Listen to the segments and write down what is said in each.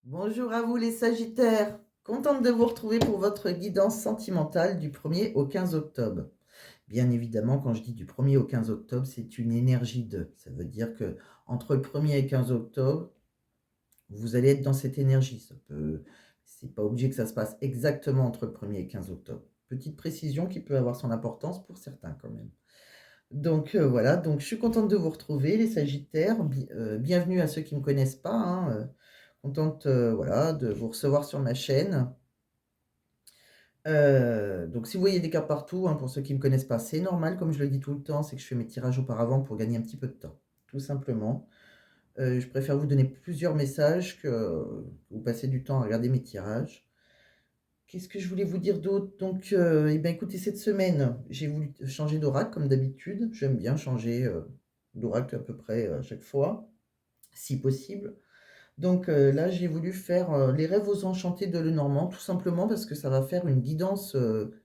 Bonjour à vous les Sagittaires, contente de vous retrouver pour votre guidance sentimentale du 1er au 15 octobre. Bien évidemment, quand je dis du 1er au 15 octobre, c'est une énergie de. Ça veut dire que entre le 1er et 15 octobre, vous allez être dans cette énergie. C'est pas obligé que ça se passe exactement entre le 1er et 15 octobre. Petite précision qui peut avoir son importance pour certains quand même. Donc voilà, donc je suis contente de vous retrouver les Sagittaires. Bienvenue à ceux qui ne me connaissent pas, hein, contente, voilà, de vous recevoir sur ma chaîne. Donc si vous voyez des cartes partout, hein, pour ceux qui ne me connaissent pas, c'est normal, comme je le dis tout le temps, c'est que je fais mes tirages auparavant pour gagner un petit peu de temps, tout simplement. Je préfère vous donner plusieurs messages que vous passez du temps à regarder mes tirages. Qu'est-ce que je voulais vous dire d'autre? Donc et ben, écoutez, cette semaine, j'ai voulu changer d'oracle comme d'habitude. J'aime bien changer, d'oracle à peu près, à chaque fois, si possible. Donc là, j'ai voulu faire, les rêves aux enchantés de Lenormand, tout simplement parce que ça va faire une guidance,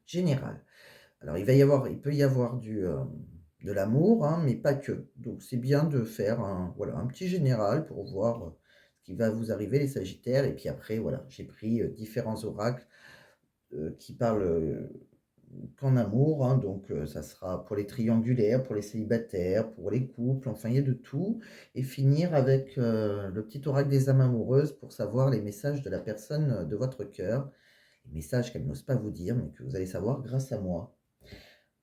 générale. Alors il peut y avoir de l'amour, hein, mais pas que. Donc c'est bien de faire voilà, un petit général pour voir, ce qui va vous arriver les Sagittaires et puis après voilà, j'ai pris, différents oracles, qui parlent, qu'en amour, hein, donc ça sera pour les triangulaires, pour les célibataires, pour les couples, enfin il y a de tout et finir avec, le petit oracle des âmes amoureuses pour savoir les messages de la personne, de votre cœur. Les messages qu'elle n'ose pas vous dire, mais que vous allez savoir grâce à moi.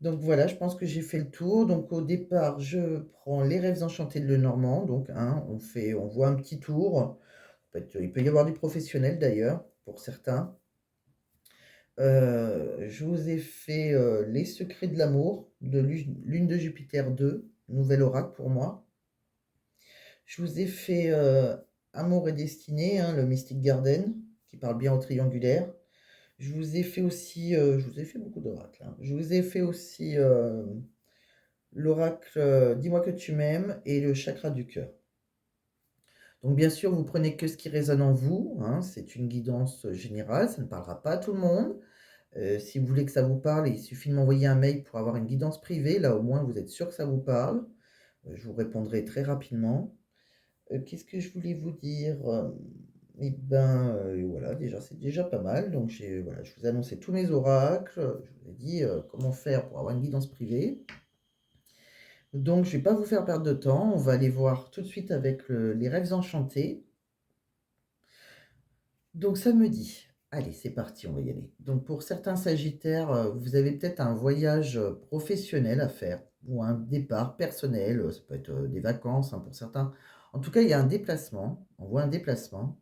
Donc voilà, je pense que j'ai fait le tour. Donc au départ, je prends les rêves enchantés de Lenormand, donc hein, on voit un petit tour. Il peut y avoir du professionnel d'ailleurs, pour certains. Je vous ai fait, Les secrets de l'amour de Lune de Jupiter 2, nouvel oracle pour moi. Je vous ai fait, Amour et destinée, hein, le Mystic Garden, qui parle bien au triangulaire. Je vous ai fait aussi, je vous ai fait beaucoup d'oracles, hein. Je vous ai fait aussi, l'oracle, Dis-moi que tu m'aimes et le chakra du cœur. Donc bien sûr, vous prenez que ce qui résonne en vous, hein, c'est une guidance, générale, ça ne parlera pas à tout le monde. Si vous voulez que ça vous parle, il suffit de m'envoyer un mail pour avoir une guidance privée. Là, au moins, vous êtes sûr que ça vous parle. Je vous répondrai très rapidement. Qu'est-ce que je voulais vous dire? Et ben, voilà, déjà, c'est déjà pas mal. Donc voilà, je vous ai annoncé tous mes oracles, je vous ai dit, comment faire pour avoir une guidance privée. Donc je vais pas vous faire perdre de temps, on va aller voir tout de suite avec les rêves enchantés. Donc ça me dit, allez, c'est parti, on va y aller. Donc pour certains Sagittaires, vous avez peut-être un voyage, professionnel à faire ou un départ personnel, ça peut être, des vacances, hein, pour certains. En tout cas, il y a un déplacement, on voit un déplacement.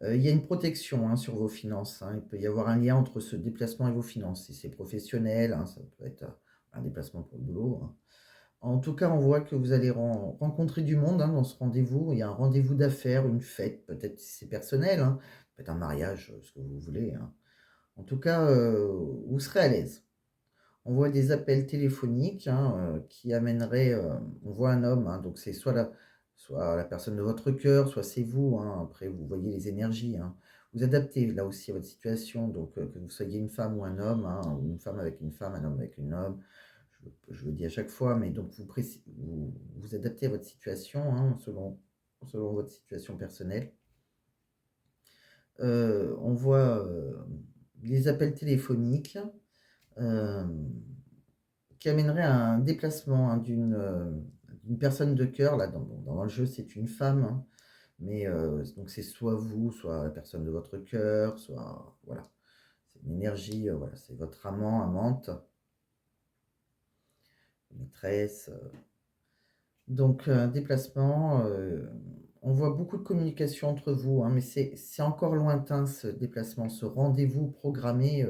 Il y a une protection, hein, sur vos finances, hein. Il peut y avoir un lien entre ce déplacement et vos finances. Si c'est professionnel, hein, ça peut être, un déplacement pour le boulot, hein. En tout cas, on voit que vous allez rencontrer du monde, hein, dans ce rendez-vous. Il y a un rendez-vous d'affaires, une fête, peut-être si c'est personnel, hein, peut-être un mariage, ce que vous voulez, hein. En tout cas, vous serez à l'aise. On voit des appels téléphoniques, hein, qui amèneraient, on voit un homme, hein, donc c'est soit la personne de votre cœur, soit c'est vous, hein. Après, vous voyez les énergies, hein. Vous adaptez là aussi à votre situation, donc que vous soyez une femme ou un homme, hein, ou une femme avec une femme, un homme avec un homme. Je le dis à chaque fois, mais donc vous adaptez à votre situation, hein, selon votre situation personnelle. On voit, les appels téléphoniques, hem, qui amèneraient à un déplacement, hein, d'une personne de cœur. Là, dans le jeu, c'est une femme, hein, mais donc c'est soit vous, soit la personne de votre cœur, soit voilà. C'est une énergie, voilà, c'est votre amant, amante, maîtresse. Donc, un déplacement, on voit beaucoup de communication entre vous, hein, mais c'est encore lointain ce déplacement, ce rendez-vous programmé,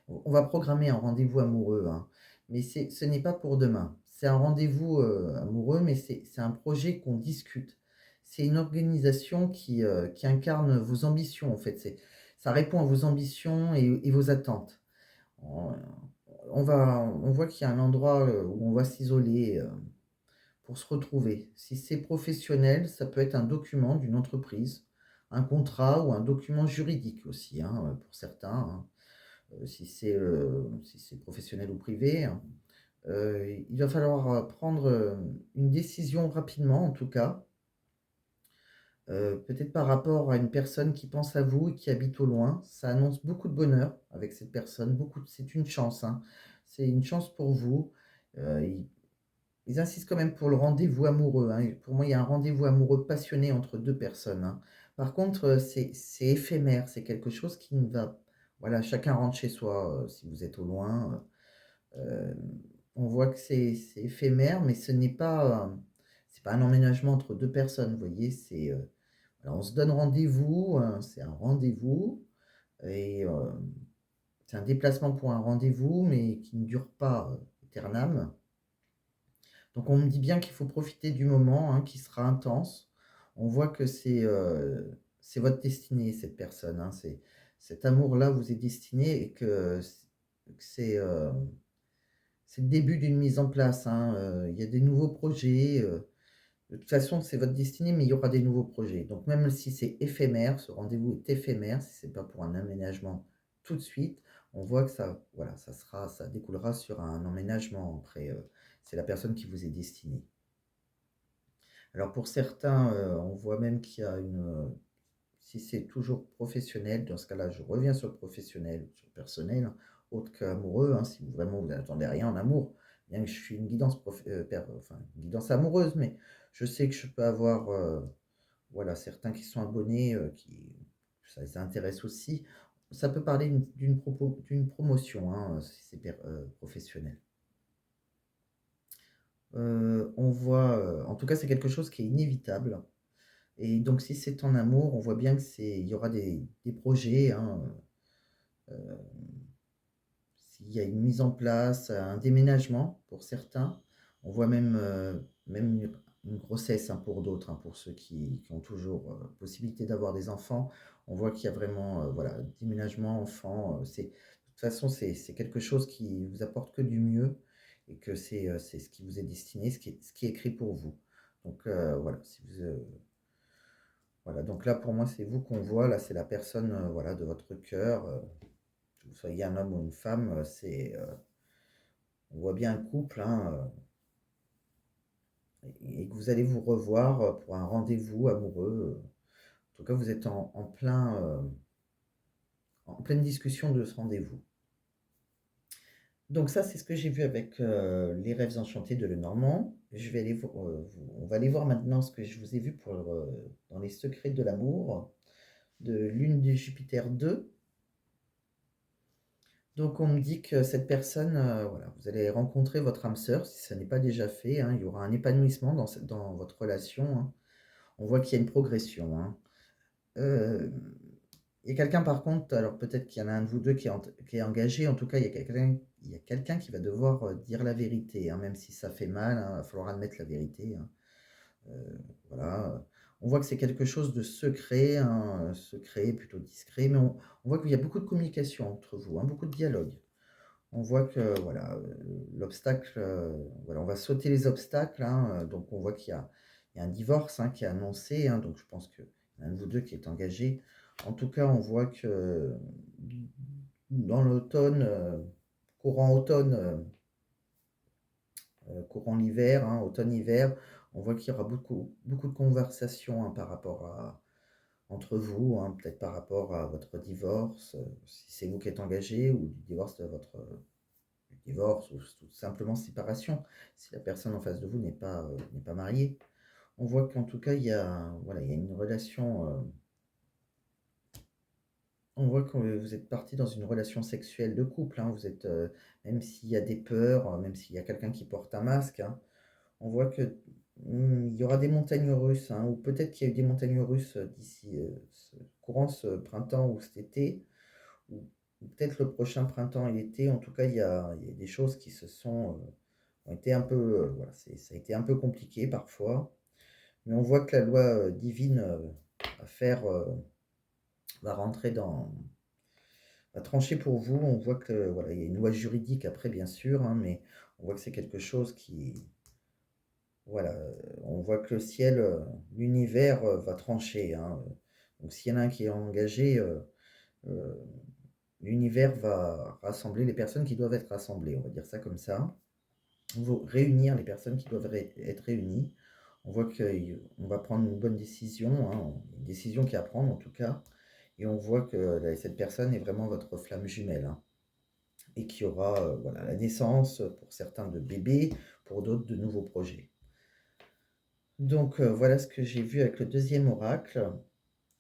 on va programmer un rendez-vous amoureux, hein, mais ce n'est pas pour demain. C'est un rendez-vous, amoureux, mais c'est un projet qu'on discute. C'est une organisation qui incarne vos ambitions, en fait. Ça répond à vos ambitions et vos attentes. On on voit qu'il y a un endroit, où on va s'isoler, pour se retrouver. Si c'est professionnel, ça peut être un document d'une entreprise, un contrat ou un document juridique aussi, hein, pour certains, hein. Si c'est professionnel ou privé, hein. Il va falloir, prendre, une décision rapidement en tout cas. peut-être par rapport à une personne qui pense à vous et qui habite au loin. Ça annonce beaucoup de bonheur avec cette personne, beaucoup de c'est une chance, hein. C'est une chance pour vous. Ils insistent quand même pour le rendez-vous amoureux, hein, et pour moi, il y a un rendez-vous amoureux passionné entre 2 personnes, hein. Par contre, c'est éphémère, c'est quelque chose qui ne va voilà, chacun rentre chez soi, si vous êtes au loin, on voit que c'est éphémère, mais ce n'est pas, c'est pas un emménagement entre 2 personnes, vous voyez? Voilà, on se donne rendez-vous, c'est un rendez-vous et c'est un déplacement pour un rendez-vous, mais qui ne dure pas, aeternam. Donc on me dit bien qu'il faut profiter du moment, hein, qui sera intense. On voit que c'est votre destinée, cette personne, hein. Cet amour-là vous est destiné et que c'est le début d'une mise en place, hein, il y a des nouveaux projets, de toute façon, c'est votre destinée, mais il y aura des nouveaux projets. Donc même si c'est éphémère, ce rendez-vous est éphémère, si c'est pas pour un aménagement tout de suite, on voit que ça voilà, ça découlera sur un emménagement après, c'est la personne qui vous est destinée. Alors pour certains, on voit même qu'il y a si c'est toujours professionnel, dans ce cas-là, je reviens sur le professionnel, sur le personnel, hein, autre qu'amoureux, hein, si vraiment vous n'attendez rien en amour. Bien que je suis une guidance enfin, une guidance amoureuse, mais je sais que je peux avoir, voilà, certains qui sont abonnés, qui ça les intéresse aussi. Ça peut parler d'une promotion, hein, si c'est professionnel. On voit, en tout cas, c'est quelque chose qui est inévitable. Et donc si c'est en amour, on voit bien que il y aura des projets, hein, s'il y a une mise en place, un déménagement pour certains. On voit même une grossesse, hein, pour d'autres, hein, pour ceux qui ont toujours, possibilité d'avoir des enfants. On voit qu'il y a vraiment, voilà, déménagement, enfants, de toute façon, c'est quelque chose qui vous apporte que du mieux et que c'est ce qui vous est destiné, ce qui est écrit pour vous. Donc, voilà, si vous, voilà, donc là, pour moi, c'est vous qu'on voit. Là, c'est la personne, voilà, de votre cœur, que vous soyez un homme ou une femme, on voit bien un couple, hein, et que vous allez vous revoir, pour un rendez-vous amoureux, en tout cas, vous êtes en pleine discussion de ce rendez-vous. Donc ça, c'est ce que j'ai vu avec, les rêves enchantés de Lenormand. Je vais aller vo On va aller voir maintenant ce que je vous ai vu pour, dans les secrets de l'amour, de Lune de Jupiter 2. Donc on me dit que cette personne, voilà, vous allez rencontrer votre âme sœur, si ça n'est pas déjà fait, hein. Il y aura un épanouissement dans votre relation, hein. On voit qu'il y a une progression, hein. Hem, il y a quelqu'un par contre, alors peut-être qu'il y en a un de vous 2 qui est engagé, en tout cas il y a quelqu'un qui va devoir, dire la vérité, hein, même si ça fait mal, hein, il va falloir admettre la vérité, hein. Voilà, on voit que c'est quelque chose de secret, hein, secret, plutôt discret, mais on voit qu'il y a beaucoup de communication entre vous, hein, beaucoup de dialogue. On voit que voilà, l'obstacle, voilà, on va sauter les obstacles, hein, donc on voit qu'il y a un divorce, hein, qui est annoncé, hein, donc je pense qu'il y en a un de vous 2 qui est engagé. En tout cas, on voit que dans l'automne, courant automne, courant l'hiver, hein, automne-hiver, on voit qu'il y aura beaucoup de conversations, hein, par rapport à entre vous, hein, peut-être par rapport à votre divorce, si c'est vous qui êtes engagé ou du divorce de votre divorce ou tout simplement séparation, si la personne en face de vous n'est pas mariée. On voit qu'en tout cas, voilà, il y a une relation, on voit que vous êtes partis dans une relation sexuelle de couple, hein. Vous êtes, même s'il y a des peurs, même s'il y a quelqu'un qui porte un masque, hein, on voit que, il y aura des montagnes russes, hein, ou peut-être qu'il y a eu des montagnes russes, d'ici, courant ce printemps ou cet été, ou peut-être le prochain printemps et l'été. En tout cas, il y a des choses qui ont été un peu, voilà, ça a été un peu compliqué parfois, mais on voit que la loi, divine, va faire, va rentrer dans va trancher pour vous. On voit que, voilà, il y a une loi juridique après bien sûr, hein, mais on voit que c'est quelque chose qui voilà, on voit que le ciel, l'univers, va trancher, hein, donc s'il y en a un qui est engagé, heu, l'univers va rassembler les personnes qui doivent être rassemblées, on va dire ça comme ça. Réunir les personnes qui doivent être réunies. On voit qu'on va prendre une bonne décision, hein, une décision qui est à prendre en tout cas, et on voit que cette personne est vraiment votre flamme jumelle, hein, et qu'il y aura voilà, la naissance pour certains de bébés, pour d'autres de nouveaux projets. Donc voilà ce que j'ai vu avec le deuxième oracle.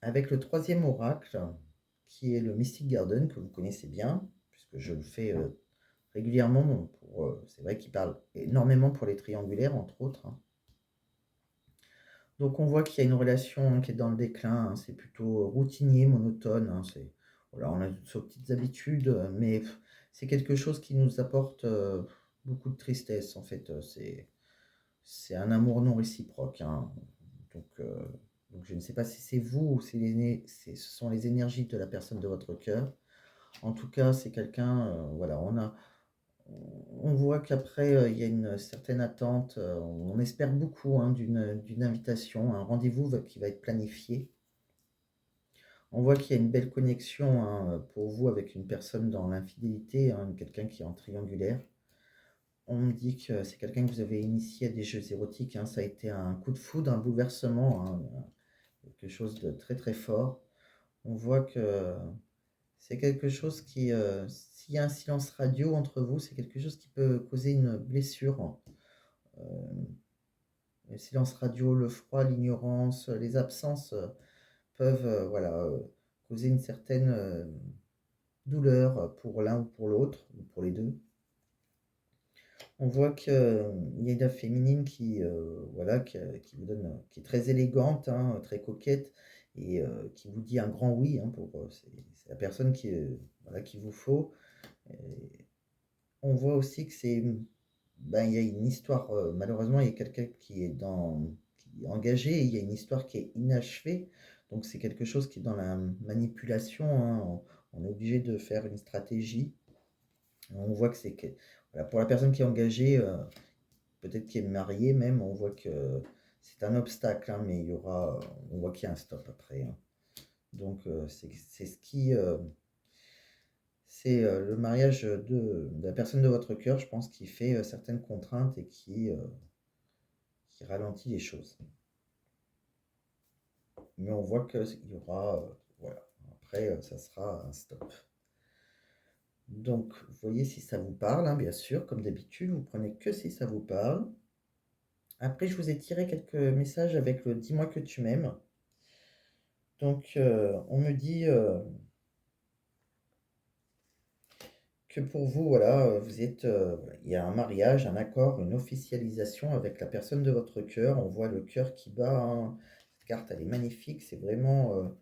Avec le troisième oracle, qui est le Mystic Garden, que vous connaissez bien, puisque je le fais régulièrement, c'est vrai qu'il parle énormément pour les triangulaires, entre autres, hein. Donc on voit qu'il y a une relation hein, qui est dans le déclin, hein, c'est plutôt routinier, monotone, hein, voilà, on a toutes sortes de petites habitudes, mais c'est quelque chose qui nous apporte beaucoup de tristesse, en fait. C'est un amour non réciproque, hein. Donc, euh, donc je ne sais pas si c'est vous ou si ce sont les énergies de la personne de votre cœur. En tout cas, c'est quelqu'un, voilà, on voit qu'après, il y a une certaine attente, on espère beaucoup, hein, d'une invitation, un rendez-vous qui va être planifié. On voit qu'il y a une belle connexion, hein, pour vous avec une personne dans l'infidélité, hein, quelqu'un qui est en triangulaire. On me dit que c'est quelqu'un que vous avez initié à des jeux érotiques, hein, ça a été un coup de foudre, un bouleversement, hein, quelque chose de très, très fort. On voit que c'est quelque chose qui, s'il y a un silence radio entre vous, c'est quelque chose qui peut causer une blessure. Le silence radio, le froid, l'ignorance, les absences, peuvent, voilà, causer une certaine, douleur pour l'un ou pour l'autre, ou pour les 2. On voit qu'il y a une féminine qui, voilà, qui vous donne, qui est très élégante, hein, très coquette et qui vous dit un grand oui, hein, c'est la personne qui, voilà, qu'il vous faut. Et on voit aussi que ben, il y a une histoire, malheureusement, il y a quelqu'un qui est engagé et il y a une histoire qui est inachevée. Donc c'est quelque chose qui est dans la manipulation, hein. On est obligé de faire une stratégie. On voit que voilà, pour la personne qui est engagée, peut-être qui est mariée même, on voit que c'est un obstacle, hein, mais on voit qu'il y a un stop après, hein. Donc c'est le mariage de la personne de votre cœur, je pense, qui fait certaines contraintes et qui ralentit les choses. Mais on voit qu'il y aura, voilà, après ça sera un stop. Donc, vous voyez si ça vous parle, hein, bien sûr, comme d'habitude, vous prenez que si ça vous parle. Après, je vous ai tiré quelques messages avec le dis-moi que tu m'aimes. Donc, on me dit que pour vous, voilà, voilà, il y a un mariage, un accord, une officialisation avec la personne de votre cœur. On voit le cœur qui bat, hein. Cette carte, elle est magnifique. C'est vraiment,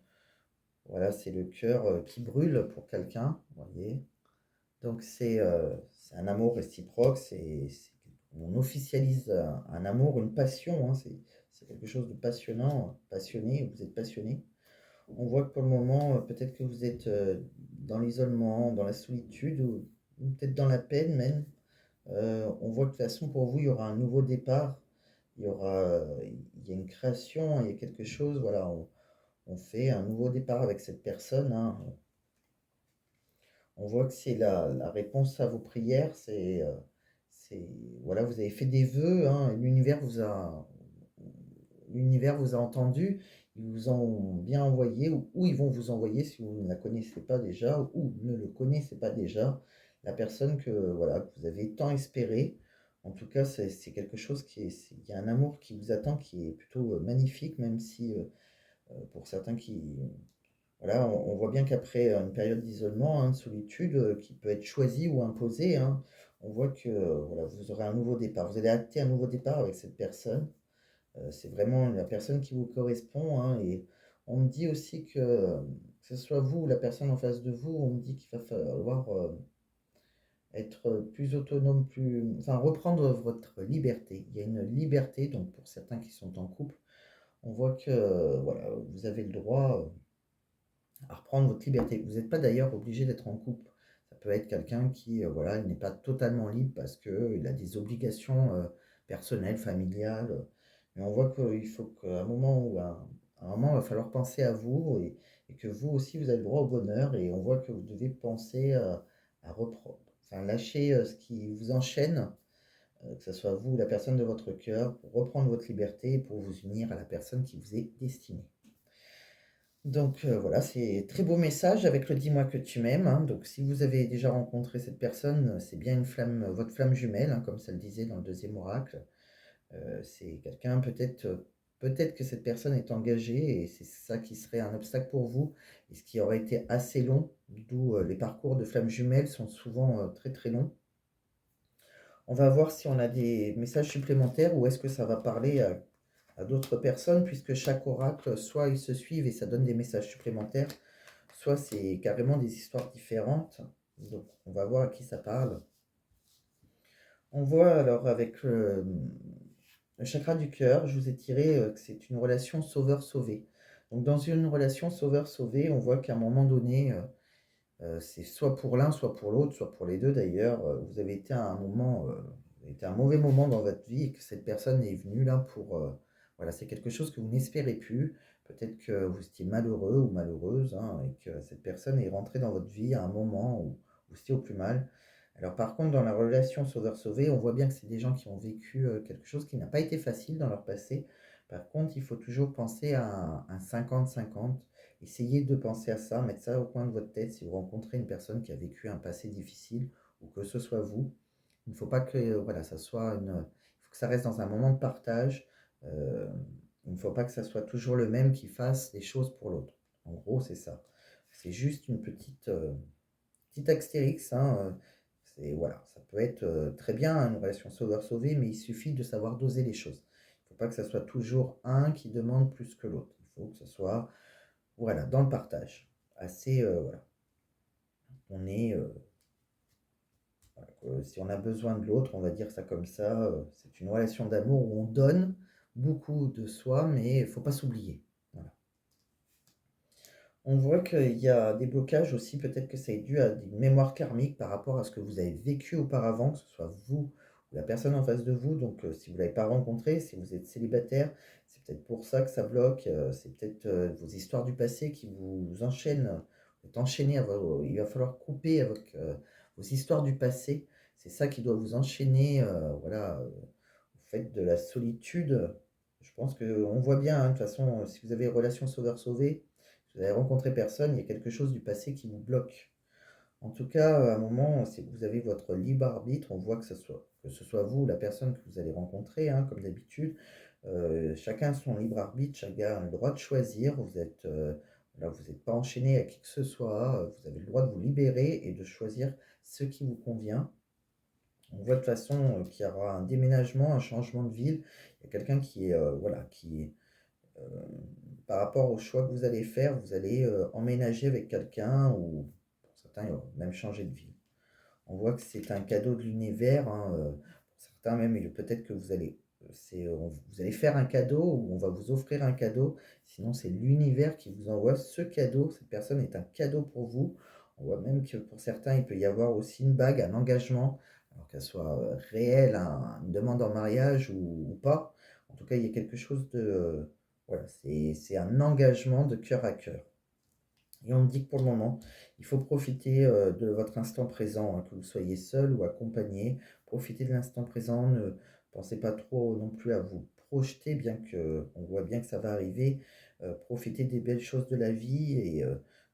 voilà, c'est le cœur qui brûle pour quelqu'un, vous voyez. Donc, c'est un amour réciproque. On officialise un amour, une passion, hein. C'est quelque chose de passionnant, passionné. Vous êtes passionné. On voit que pour le moment, peut-être que vous êtes dans l'isolement, dans la solitude ou peut-être dans la peine même. On voit que de toute façon, pour vous, il y aura un nouveau départ. Il y a une création, il y a quelque chose. Voilà, on fait un nouveau départ avec cette personne, hein. On voit que c'est la réponse à vos prières. C'est, voilà, vous avez fait des vœux, hein, et l'univers vous a entendu, ils vous ont bien envoyé, ou ils vont vous envoyer si vous ne la connaissez pas déjà, ou ne le connaissez pas déjà, la personne voilà, que vous avez tant espéré. En tout cas, c'est quelque chose il y a un amour qui vous attend qui est plutôt magnifique, même si pour certains voilà, on voit bien qu'après une période d'isolement, hein, de solitude, qui peut être choisie ou imposée, hein, on voit que voilà, vous aurez un nouveau départ. Vous allez acter un nouveau départ avec cette personne. C'est vraiment la personne qui vous correspond, hein, et on me dit aussi que ce soit vous ou la personne en face de vous, on me dit qu'il va falloir être plus autonome, enfin reprendre votre liberté. Il y a une liberté, donc pour certains qui sont en couple, on voit que voilà, vous avez le droit à reprendre votre liberté. Vous n'êtes pas d'ailleurs obligé d'être en couple. Ça peut être quelqu'un qui, voilà, il n'est pas totalement libre parce qu'il a des obligations personnelles, familiales. Mais on voit qu'il faut qu'à un moment à un moment, il va falloir penser à vous et que vous aussi, vous avez le droit au bonheur. Et on voit que vous devez penser à reprendre, enfin, lâcher ce qui vous enchaîne que ce soit vous ou la personne de votre cœur, pour reprendre votre liberté et pour vous unir à la personne qui vous est destinée. Donc voilà, c'est très beau message avec le «Dis-moi que tu m'aimes», hein. Donc si vous avez déjà rencontré cette personne, c'est bien une flamme, votre flamme jumelle, hein, comme ça le disait dans le deuxième oracle. C'est quelqu'un peut-être que cette personne est engagée et c'est ça qui serait un obstacle pour vous et ce qui aurait été assez long, d'où, les parcours de flammes jumelles sont souvent, très, très longs. On va voir si on a des messages supplémentaires ou est-ce que ça va parler à d'autres personnes puisque chaque oracle, soit ils se suivent et ça donne des messages supplémentaires, soit c'est carrément des histoires différentes. Donc on va voir à qui ça parle. On voit alors avec le chakra du cœur, je vous ai tiré, que c'est une relation sauveur-sauvé. Donc dans une relation sauveur-sauvé, on voit qu'à un moment donné, c'est soit pour l'un, soit pour l'autre, soit pour les 2 d'ailleurs, vous avez été à un moment, vous avez été à un mauvais moment dans votre vie et que cette personne est venue là pour, voilà, c'est quelque chose que vous n'espérez plus. Peut-être que vous étiez malheureux ou malheureuse, hein, et que cette personne est rentrée dans votre vie à un moment où vous étiez au plus mal. Alors par contre, dans la relation sauveur-sauvé, on voit bien que c'est des gens qui ont vécu, quelque chose qui n'a pas été facile dans leur passé. Par contre, il faut toujours penser à un 50-50. Essayez de penser à ça, mettre ça au coin de votre tête si vous rencontrez une personne qui a vécu un passé difficile ou que ce soit vous. Il ne faut pas que, voilà, ça soit une, il faut que ça reste dans un moment de partage. Heu, il ne faut pas que ça soit toujours le même qui fasse les choses pour l'autre. En gros, c'est ça. C'est juste une petite astérix, hein, c'est voilà, ça peut être, très bien, hein, une relation sauveur-sauvé, mais il suffit de savoir doser les choses. Il ne faut pas que ça soit toujours un qui demande plus que l'autre. Il faut que ce soit, voilà, dans le partage. Assez, voilà, on est, voilà, si on a besoin de l'autre, on va dire ça comme ça, c'est une relation d'amour où on donne beaucoup de soi, mais il ne faut pas s'oublier. Voilà. On voit qu'il y a des blocages aussi, peut-être que ça est dû à des mémoires karmiques par rapport à ce que vous avez vécu auparavant, que ce soit vous ou la personne en face de vous. Donc, si vous ne l'avez pas rencontré, si vous êtes célibataire, c'est peut-être pour ça que ça bloque. C'est peut-être vos histoires du passé qui vous enchaînent. Vous êtes enchaîné, il va falloir couper avec vos histoires du passé. C'est ça qui doit vous enchaîner. Voilà, vous faites de la solitude. Je pense qu'on voit bien, hein, de toute façon, si vous avez relation sauveur-sauvé, vous avez rencontré personne, il y a quelque chose du passé qui vous bloque. En tout cas, à un moment, c'est que vous avez votre libre arbitre, on voit que ce soit vous ou la personne que vous allez rencontrer, hein, comme d'habitude. Chacun a son libre arbitre, chacun a le droit de choisir. Vous êtes, voilà, vous n'êtes pas enchaîné à qui que ce soit. Vous avez le droit de vous libérer et de choisir ce qui vous convient. On voit de toute façon qu'il y aura un déménagement, un changement de ville. Il y a quelqu'un qui est, voilà, Heu, par rapport au choix que vous allez faire, vous allez, emménager avec quelqu'un ou pour certains, même changer de ville. On voit que c'est un cadeau de l'univers, hein, pour certains même, peut-être que vous allez, vous allez faire un cadeau ou on va vous offrir un cadeau. Sinon, c'est l'univers qui vous envoie ce cadeau. Cette personne est un cadeau pour vous. On voit même que pour certains, il peut y avoir aussi une bague, un engagement, alors qu'elle soit, réelle, une demande en mariage ou pas. En tout cas, il y a quelque chose de, voilà, c'est un engagement de cœur à cœur. Et on me dit que pour le moment, il faut profiter, de votre instant présent, hein, que vous soyez seul ou accompagné. Profitez de l'instant présent, ne pensez pas trop non plus à vous projeter, bien que on voit bien que ça va arriver. Profitez des belles choses de la vie et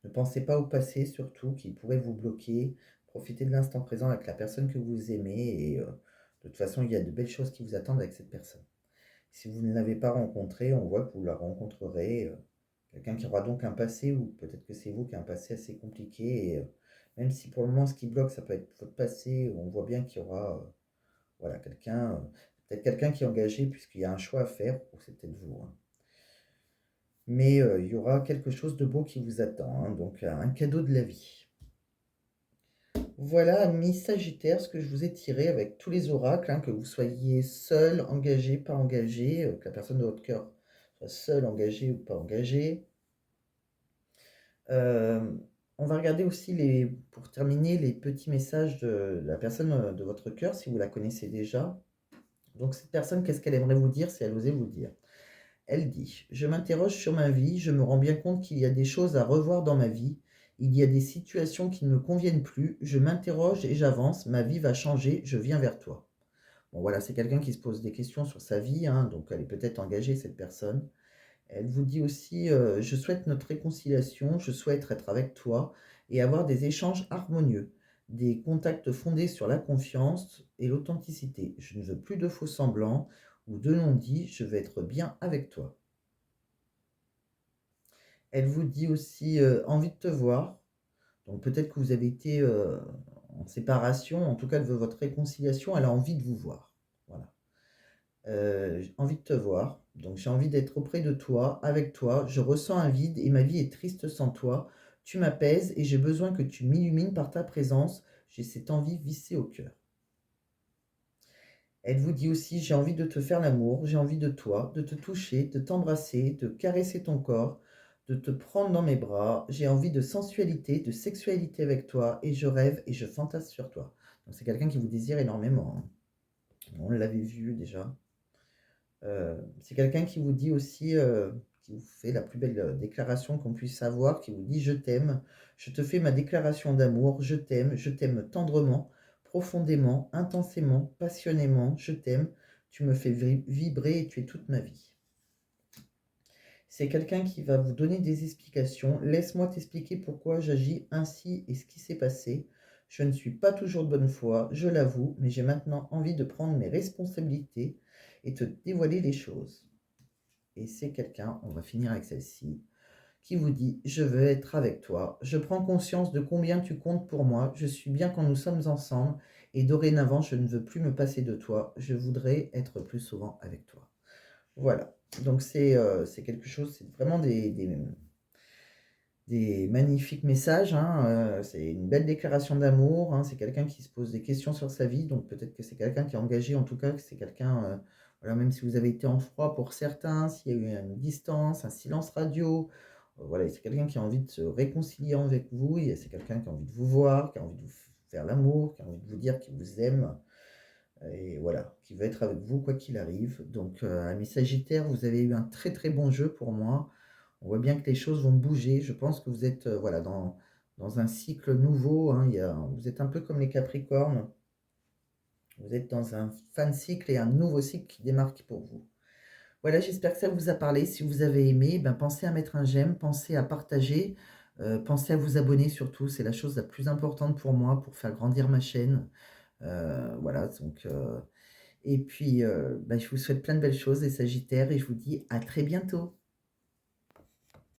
ne pensez pas au passé surtout qui pourrait vous bloquer. Profitez de l'instant présent avec la personne que vous aimez et de toute façon, il y a de belles choses qui vous attendent avec cette personne. Si vous ne l'avez pas rencontrée, on voit que vous la rencontrerez, quelqu'un qui aura donc un passé ou peut-être que c'est vous qui avez un passé assez compliqué et même si pour le moment ce qui bloque, ça peut être votre passé, on voit bien qu'il y aura, voilà quelqu'un, peut-être quelqu'un qui est engagé puisqu'il y a un choix à faire ou c'est peut-être vous, hein. Mais il y aura quelque chose de beau qui vous attend, hein, donc un cadeau de la vie. Voilà, amis Sagittaire, ce que je vous ai tiré avec tous les oracles, hein, que vous soyez seul, engagé, pas engagé, que la personne de votre cœur soit seule, engagée ou pas engagée. On va regarder aussi pour terminer, les petits messages de la personne de votre cœur, si vous la connaissez déjà. Donc cette personne, qu'est-ce qu'elle aimerait vous dire si elle osait vous dire? Elle dit: «Je m'interroge sur ma vie, je me rends bien compte qu'il y a des choses à revoir dans ma vie. Il y a des situations qui ne me conviennent plus. Je m'interroge et j'avance. Ma vie va changer, je viens vers toi». Bon voilà, c'est quelqu'un qui se pose des questions sur sa vie, hein, donc elle est peut-être engagée cette personne. Elle vous dit aussi, «Je souhaite notre réconciliation, je souhaite être avec toi et avoir des échanges harmonieux, des contacts fondés sur la confiance et l'authenticité. Je ne veux plus de faux semblants ou de non-dits, je veux être bien avec toi». Elle vous dit aussi, «Envie de te voir». Donc peut-être que vous avez été, en séparation, en tout cas elle veut votre réconciliation, elle a envie de vous voir. Voilà. J envie de te voir, donc j'ai envie d'être auprès de toi, avec toi. Je ressens un vide et ma vie est triste sans toi. Tu m'apaises et j'ai besoin que tu m'illumines par ta présence. J'ai cette envie vissée au cœur. Elle vous dit aussi: «J'ai envie de te faire l'amour, j'ai envie de toi, de te toucher, de t'embrasser, de caresser ton corps, de te prendre dans mes bras. J'ai envie de sensualité, de sexualité avec toi et je rêve et je fantasme sur toi». Donc c'est quelqu'un qui vous désire énormément, hein. On l'avait vu déjà. C'est quelqu'un qui vous dit aussi, qui vous fait la plus belle, déclaration qu'on puisse avoir, qui vous dit: «Je t'aime, je te fais ma déclaration d'amour, je t'aime tendrement, profondément, intensément, passionnément, je t'aime, tu me fais vibrer et tu es toute ma vie». C'est quelqu'un qui va vous donner des explications. «Laisse-moi t'expliquer pourquoi j'agis ainsi et ce qui s'est passé. Je ne suis pas toujours de bonne foi, je l'avoue, mais j'ai maintenant envie de prendre mes responsabilités et te dévoiler les choses». Et c'est quelqu'un, on va finir avec celle-ci, qui vous dit: «Je veux être avec toi. Je prends conscience de combien tu comptes pour moi. Je suis bien quand nous sommes ensemble et dorénavant, je ne veux plus me passer de toi. Je voudrais être plus souvent avec toi». Voilà, donc c'est quelque chose, c'est vraiment des magnifiques messages, hein, c'est une belle déclaration d'amour, hein. C'est quelqu'un qui se pose des questions sur sa vie, donc peut-être que c'est quelqu'un qui est engagé, en tout cas, que c'est quelqu'un, voilà, même si vous avez été en froid pour certains, s'il y a eu une distance, un silence radio, voilà, c'est quelqu'un qui a envie de se réconcilier avec vous et c'est quelqu'un qui a envie de vous voir, qui a envie de vous faire l'amour, qui a envie de vous dire qu'il vous aime et voilà, qui veut être avec vous quoi qu'il arrive. Donc, amis Sagittaires, vous avez eu un très, très bon jeu pour moi. On voit bien que les choses vont bouger. Je pense que vous êtes, voilà, dans un cycle nouveau, hein. Vous êtes un peu comme les Capricornes. Vous êtes dans un fin de cycle et un nouveau cycle qui démarque pour vous. Voilà, j'espère que ça vous a parlé. Si vous avez aimé, ben, pensez à mettre un j'aime, pensez à partager, pensez à vous abonner surtout. C'est la chose la plus importante pour moi, pour faire grandir ma chaîne. Voilà, donc, et puis, bah, je vous souhaite plein de belles choses les Sagittaires et je vous dis à très bientôt.